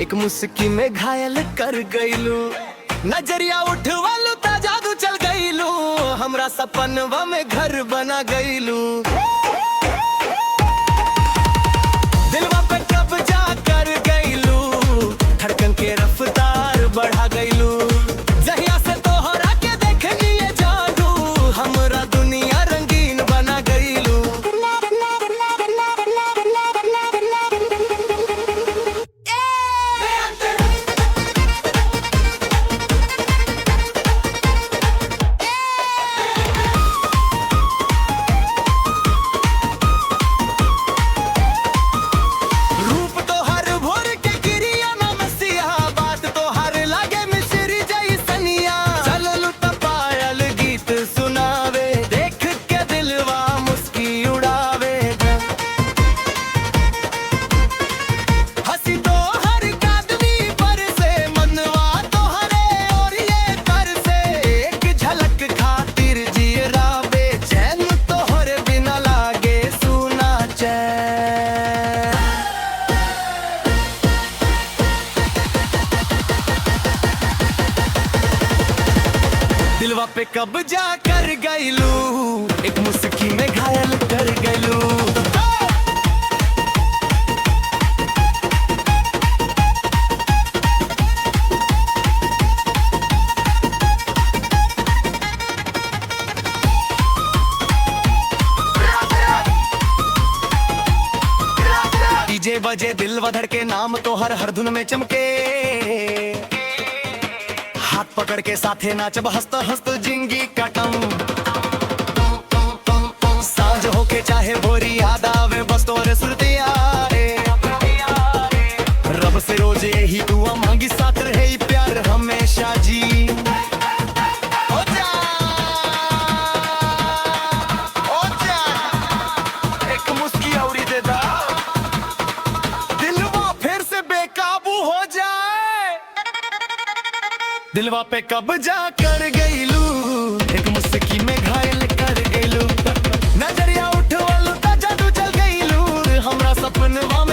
एक मुस्की में घायल कर गईलू, नजरिया उठवालू ता जादू चल गईलू, हमरा सपनवा में घर बना गईलू। दिलवा पे कब्जा कर गईलू, धड़कन के रफ्तार बढ़ा गईलू। जहिया से तोहरा के देखनी है जादू, हमरा दुनिया रंगीन बना गईलू। दिलवा पे कब्जा कर गईलू, एक मुस्की में घायल कर गईलू। डीजे बजे दिलवा धड़के, नाम तो हर धुन में चमके। हाथ पकड़ के साथे नाचब, हंसत हंसत जिंदगी कटम। सांझ होके चाहे भोरी याद आवे, बस तोरे सुरतिया रब से रोज यही दुआ मांगी, साथ रहे प्यार हमेशा जी। ओ जा, ओ जा, एक मुस्की औरी दे दा, दिलवा फिर से बेकाबू हो जाए। दिलवा पे कब्जा कर गईलू, एक मुस्की में घायल कर गईलू, नजरिया उठवालू ता जादू चल गईलू, हमरा सपनवा